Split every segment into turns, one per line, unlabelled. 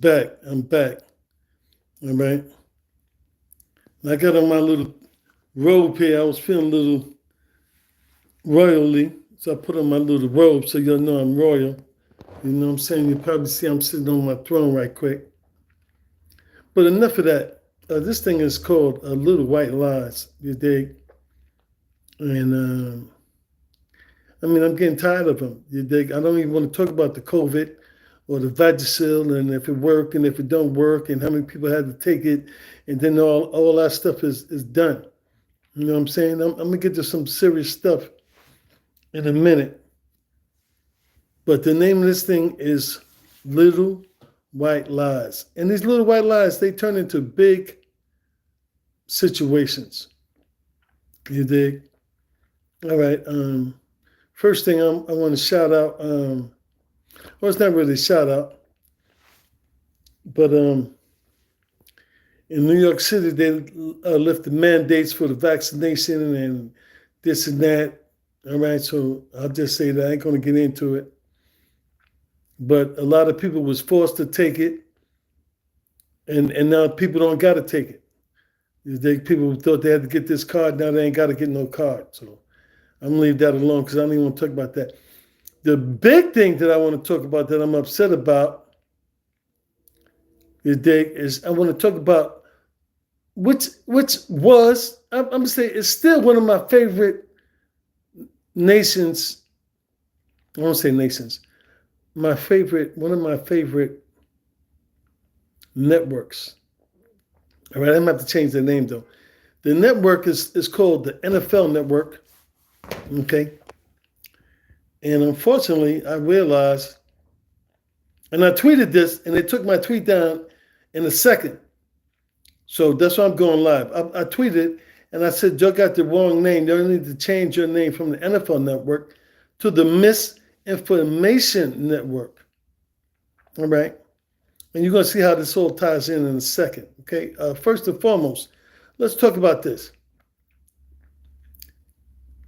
Back. I'm back. All right. And I got on my little robe here. I was feeling a little royally. So I put on my little robe so y'all know I'm royal. You know what I'm saying? You probably see I'm sitting on my throne right quick. But enough of that. This thing is called Little White Lies. You dig? And I'm getting tired of them. You dig? I don't even want to talk about the COVID or the Vagisil and if it worked and if it don't work and how many people had to take it. And then all that stuff is done. You know what I'm saying? I'm going to get to some serious stuff in a minute. But the name of this thing is Little White Lies. And these little white lies, they turn into big situations. You dig? All right. First thing I want to shout out, well, it's not really a shout out, but in New York City, they lifted mandates for the vaccination and this and that. All right, so I'll just say that I ain't going to get into it. But a lot of people was forced to take it, and now people don't got to take it. People thought they had to get this card, now they ain't got to get no card. So I'm going to leave that alone because I don't even want to talk about that. The big thing that I want to talk about that I'm upset about is I want to talk about which was, I'm going to say it's still one of my favorite nations. I won't say nations. One of my favorite networks. All right, I'm going to have to change the name though. The network is called the NFL Network. Okay. And unfortunately, I realized, and I tweeted this, and they took my tweet down in a second. So that's why I'm going live. I tweeted, and I said, you got the wrong name. You need to change your name from the NFL Network to the Misinformation Network. All right? And you're going to see how this all ties in a second. Okay? First and foremost, let's talk about this.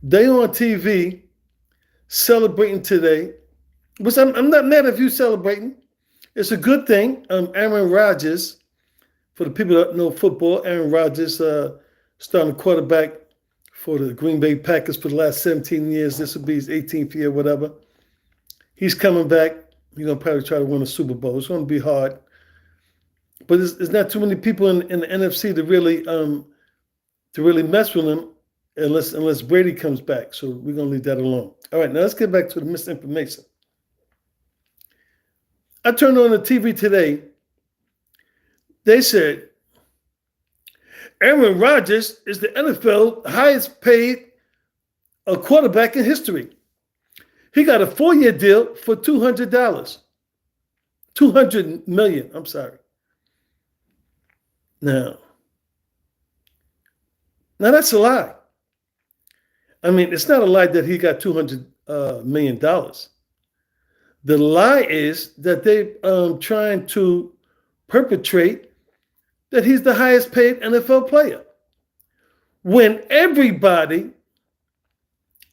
They on TV celebrating today, which I'm not mad if you celebrating. It's a good thing. Aaron Rodgers, for the people that know football, Aaron Rodgers starting quarterback for the Green Bay Packers for the last 17 years. This will be his 18th year, whatever. He's coming back. He's going to probably try to win a Super Bowl. It's going to be hard. But there's not too many people in the NFC to really mess with him unless Brady comes back. So we're going to leave that alone. All right, now let's get back to the misinformation. I turned on the TV today. They said, Aaron Rodgers is the NFL highest paid quarterback in history. He got a 4-year deal for $200. $200 million, I'm sorry. Now that's a lie. I mean, it's not a lie that he got $200 million. The lie is that they're trying to perpetrate that he's the highest paid NFL player. When anybody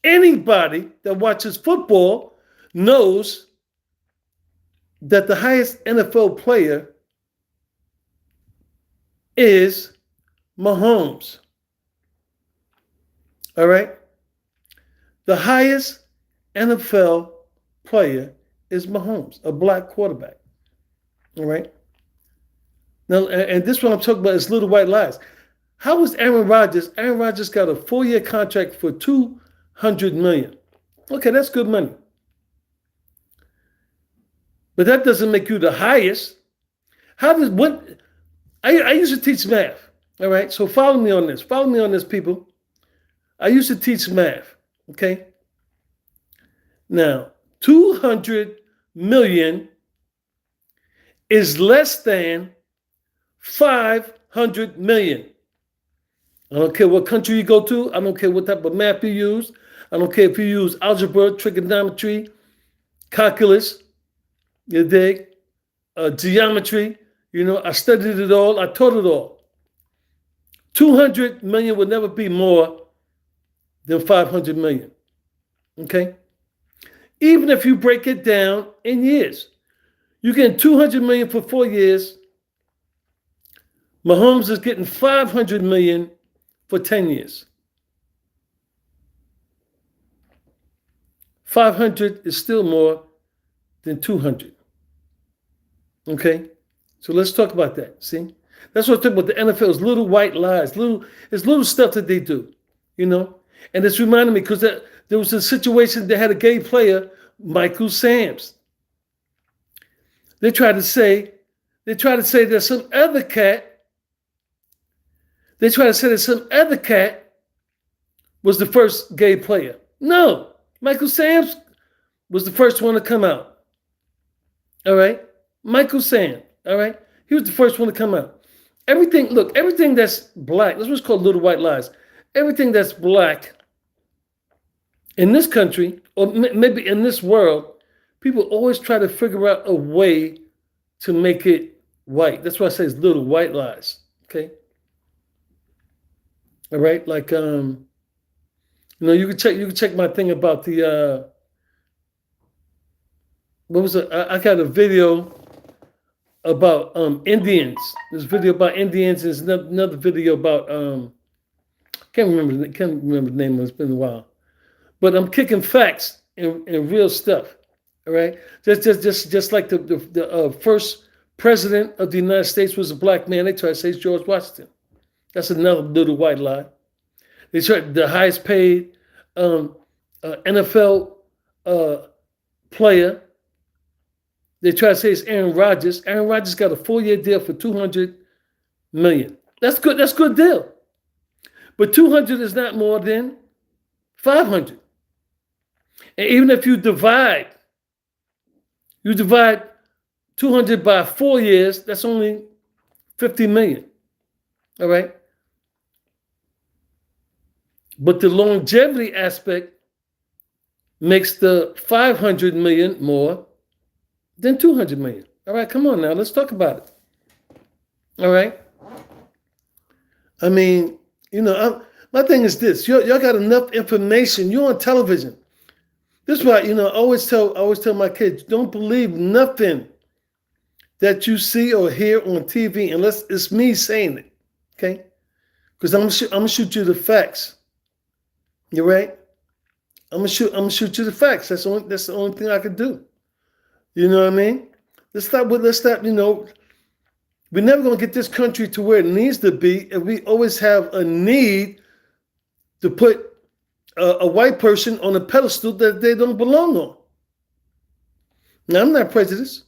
that watches football knows that the highest NFL player is Mahomes. All right? The highest NFL player is Mahomes, a black quarterback. All right? Now, and this one I'm talking about is little white lies. How was Aaron Rodgers? Aaron Rodgers got a 4-year contract for $200 million. Okay, that's good money. But that doesn't make you the highest. I used to teach math. All right, so follow me on this. Follow me on this, people. I used to teach math. Okay. Now, 200 million is less than 500 million. I don't care what country you go to. I don't care what type of math you use. I don't care if you use algebra, trigonometry, calculus, you dig, geometry. You know, I studied it all. I taught it all. 200 million would never be more than 500 million. Okay? Even if you break it down in years. You're getting 200 million for 4 years. Mahomes is getting 500 million for 10 years. 500 is still more than 200. Okay? So let's talk about that. See? That's what I'm talking about. The NFL's little white lies. It's little stuff that they do, you know? And it's reminding me because there was a situation they had a gay player, Michael Sams. They tried to say there's some other cat. They tried to say that some other cat was the first gay player. No, Michael Sams was the first one to come out. All right? Michael Sams, all right? He was the first one to come out. Everything that's black, that's what's called little white lies. Everything that's black in this country, or maybe in this world, people always try to figure out a way to make it white. That's why I say it's little white lies, okay? All right, like you can check my thing about the what was it? I got a video about Indians. There's a video about Indians. There's another video about can't remember the name of it. It's been a while, but I'm kicking facts and real stuff. All right, just like the first president of the United States was a black man. They try to say it's George Washington. That's another little white lie. They tried the highest paid NFL player. They try to say it's Aaron Rodgers. Aaron Rodgers got a 4-year deal for $200 million. That's good. That's a good deal. But 200 is not more than 500. And even if you divide 200 by 4 years, that's only 50 million. All right. But the longevity aspect makes the 500 million more than 200 million. All right, come on now, let's talk about it. All right. I mean, my thing is this: y'all got enough information. You're on television. This is why I always tell my kids, don't believe nothing that you see or hear on TV unless it's me saying it. Okay? Because I'm gonna shoot you the facts. You're right. I'm gonna shoot you the facts. That's the only thing I could do. You know what I mean? Let's stop. We're never gonna get this country to where it needs to be if we always have a need to put a white person on a pedestal that they don't belong on. Now, I'm not prejudiced.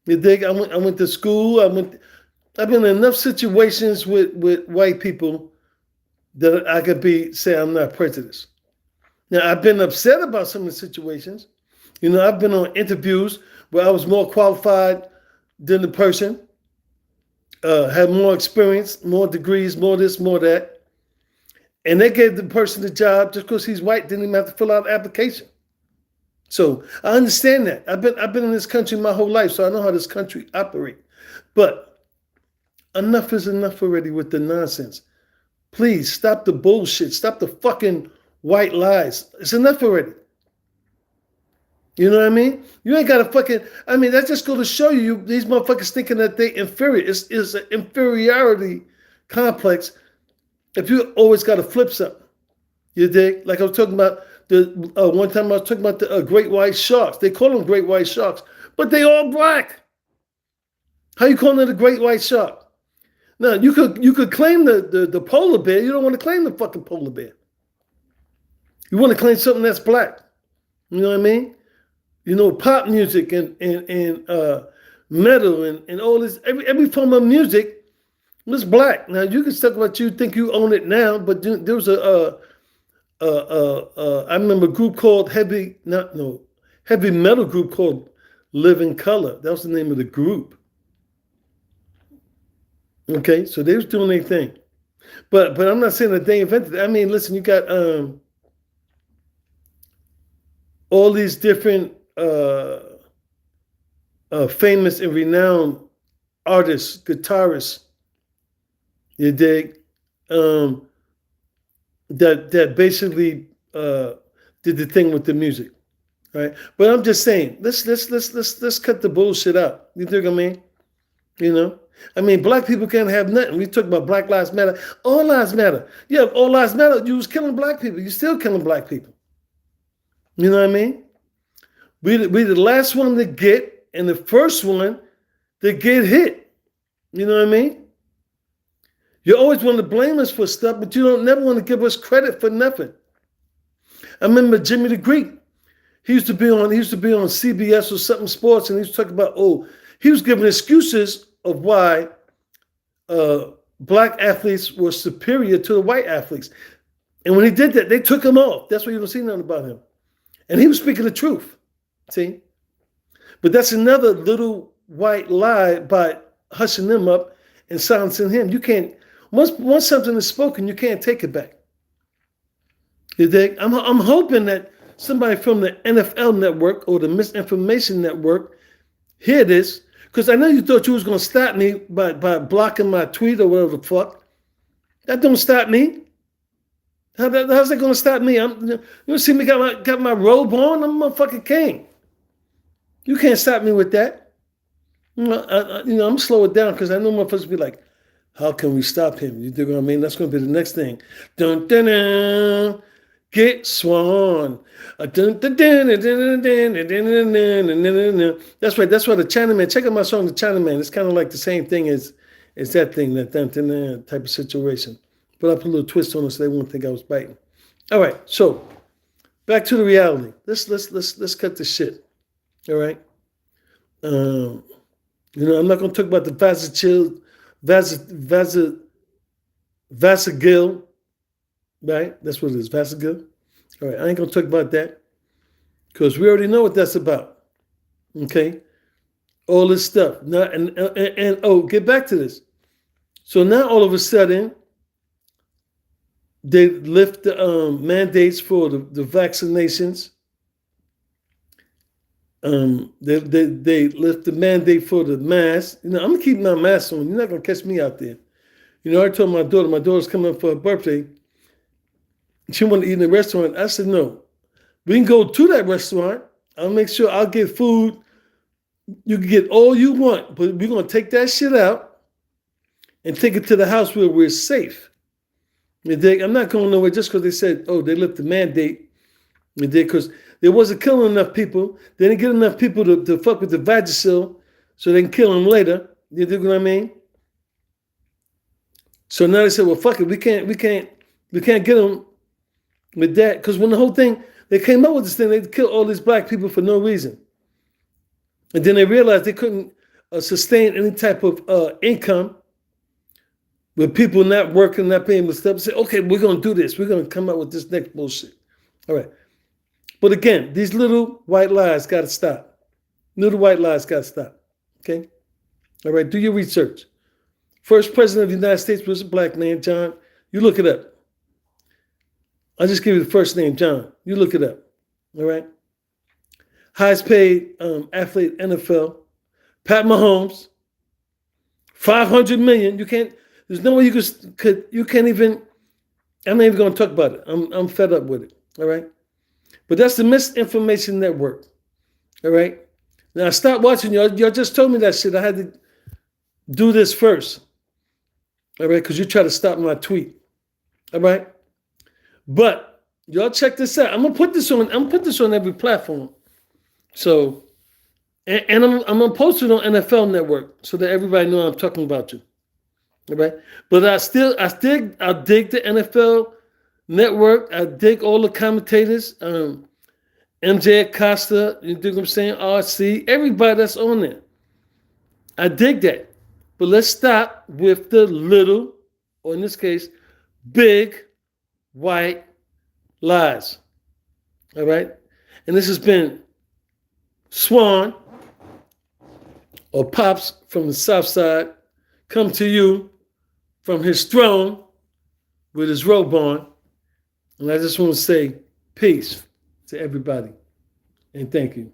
You dig? I went to school. I've been in enough situations with white people that I could say I'm not prejudiced. Now, I've been upset about some of the situations. I've been on interviews where I was more qualified than the person, had more experience, more degrees, more this, more that. And they gave the person the job just because he's white, didn't even have to fill out an application. So I understand that. I've been in this country my whole life, so I know how this country operates. But enough is enough already with the nonsense. Please stop the bullshit. Stop the fucking white lies. It's enough already. You know what I mean? You ain't got to that just go to show you these motherfuckers thinking that they inferior. It's an inferiority complex if you always got to flip something. You dig? Like I was talking about one time I was talking about the great white sharks. They call them great white sharks, but they all black. How you calling it a great white shark? Now, you could claim the polar bear. You don't want to claim the fucking polar bear. You want to claim something that's black. You know what I mean? Pop music and metal and all this, every form of music was black. Now, you can talk about you think you own it now, but there was I remember a group called heavy metal group called Living Color. That was the name of the group. Okay, so they was doing their thing. But I'm not saying that they invented it. I mean, listen, you got all these different famous and renowned artists, guitarists, you dig, that basically did the thing with the music. right? But I'm just saying, let's cut the bullshit out. You think what I mean? You know, I mean, black people can't have nothing. We talk about Black Lives Matter. All lives matter. Yeah, all lives matter. You was killing black people. You still killing black people. You know what I mean? We the last one to get, and the first one to get hit. You know what I mean? You always want to blame us for stuff, but you don't never want to give us credit for nothing. I remember Jimmy the Greek. He used to be on CBS or something sports, and he was talking about, he was giving excuses of why black athletes were superior to the white athletes. And when he did that, they took him off. That's why you don't see nothing about him. And he was speaking the truth. See? But that's another little white lie by hushing them up and silencing him. You can't, once something is spoken, you can't take it back. You dig? I'm hoping that somebody from the NFL network or the Misinformation Network hear this, because I know you thought you was going to stop me by blocking my tweet or whatever the fuck. That don't stop me. How's that going to stop me? You see me got my robe on? I'm a fucking king. You can't stop me with that. I'm slow it down because I know motherfuckers be like, how can we stop him? You dig what I mean? That's going to be the next thing. Dun, dun, dun. Get Swan. That's right. That's why the Chinaman. Check out my song, The Chinaman. It's kind of like the same thing as that thing, that type of situation. But I put a little twist on it so they won't think I was biting. All right. So back to the reality. Let's cut the shit. All right. I'm not going to talk about the Vasagill. Right? That's what it is, Vasagill. All right, I ain't going to talk about that because we already know what that's about. Okay? All this stuff. Now, and get back to this. So now all of a sudden, they lift the mandates for the vaccinations. They lift the mandate for the mask. I'm going to keep my mask on. You're not going to catch me out there. I told my daughter's coming up for her birthday. She wanted to eat in a restaurant. I said, no. We can go to that restaurant. I'll make sure I'll get food. You can get all you want, but we're going to take that shit out and take it to the house where we're safe. I'm not going nowhere just because they said, they lift the mandate. Because there wasn't killing enough people. They didn't get enough people to fuck with the Vagisil so they can kill them later. You dig what I mean? So now they said, well, fuck it. We can't get them with that, because when the whole thing, they came up with this thing, they killed all these black people for no reason. And then they realized they couldn't sustain any type of income with people not working, not paying the stuff. Say, okay, we're going to do this. We're going to come up with this next bullshit. All right. But again, these little white lies got to stop. Little white lies got to stop. Okay? All right, do your research. First president of the United States was a black man, John. You look it up. I'll just give you the first name, John. You look it up. All right? Highest paid athlete, NFL. Pat Mahomes. $500 million. You can't, there's no way you can't even, I'm not even going to talk about it. I'm fed up with it. All right? But that's the Misinformation Network. All right? Now, stop watching. Y'all just told me that shit. I had to do this first. All right? Because you try to stop my tweet. All right? But y'all check this out. I'm gonna put this on every platform. So, and I'm gonna post it on NFL Network so that everybody know I'm talking about you. All right. But I dig the NFL Network. I dig all the commentators. MJ Acosta, you dig what I'm saying? RC, everybody that's on there. I dig that. But let's stop with the little, or in this case, big white lies. All right? And this has been Swan, or Pops from the South Side, come to you from his throne with his robe on. And I just want to say peace to everybody. And thank you.